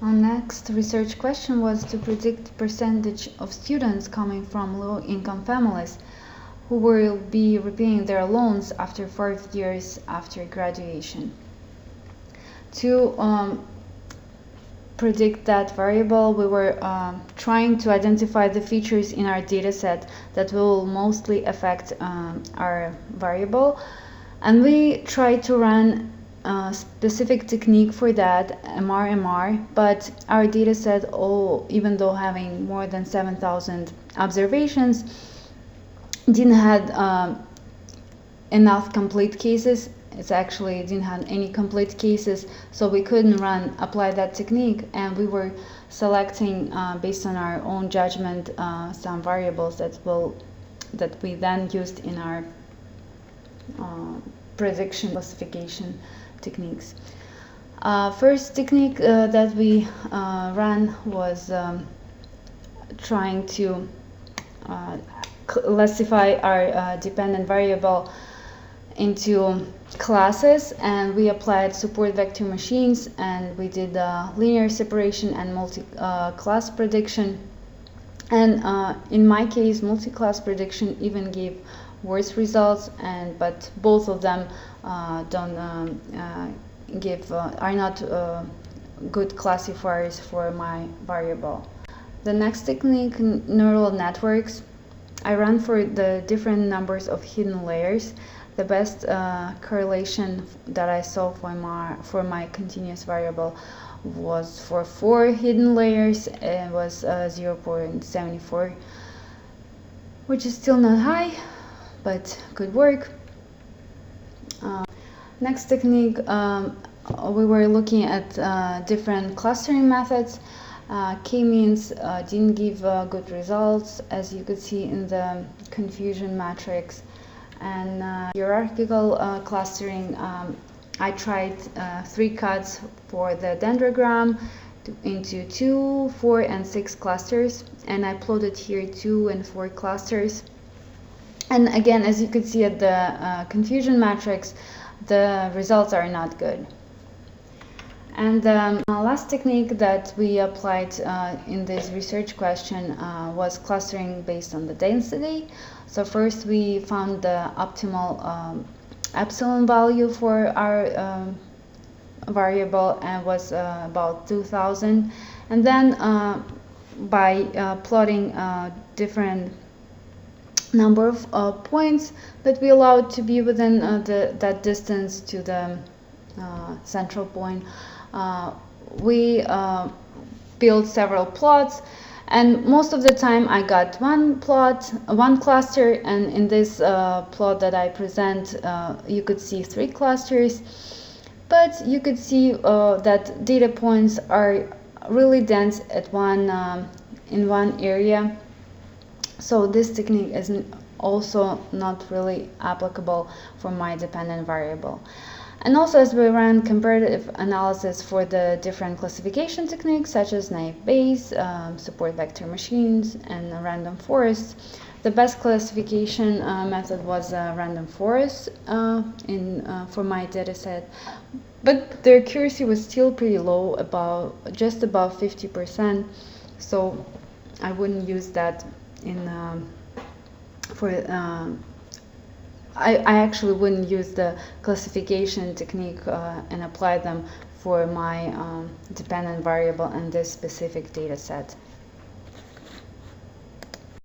Our next research question was to predict the percentage of students coming from low-income families who will be repaying their loans after 5 years after graduation. To predict that variable, we were trying to identify the features in our dataset that will mostly affect our variable, and we tried to run a specific technique for that, MR, but our dataset, even though having more than 7,000 observations, didn't have enough complete cases. It actually didn't have any complete cases, so we couldn't apply that technique, and we were selecting based on our own judgment some variables that we then used in our prediction classification techniques. First technique that we ran was trying to classify our dependent variable into classes, and we applied support vector machines, and we did linear separation and multi-class prediction. And in my case, multi-class prediction even gave worse results, but both of them are not good classifiers for my variable. The next technique, neural networks. I ran for the different numbers of hidden layers. The best correlation that I saw for my continuous variable was for 4 hidden layers. It was 0.74, which is still not high, but good work. Next technique, we were looking at different clustering methods. K-means didn't give good results, as you could see in the confusion matrix. And hierarchical clustering, I tried 3 cuts for the dendrogram into 2, 4, and 6 clusters, and I plotted here 2 and 4 clusters. And again, as you could see at the confusion matrix, the results are not good. And the last technique that we applied in this research question was clustering based on the density. So first we found the optimal epsilon value for our variable, and was about 2000. And then by plotting different number of points that we allowed to be within that distance to the central point, we built several plots, and most of the time I got one cluster, and in this plot that I present you could see 3 clusters, but you could see that data points are really dense at in one area. So this technique is also not really applicable for my dependent variable. And also, as we ran comparative analysis for the different classification techniques, such as naive Bayes, support vector machines, and random forest, the best classification method was random forest for my dataset. But the accuracy was still pretty low, just above 50%. So I wouldn't use that I actually wouldn't use the classification technique and apply them for my dependent variable in this specific data set.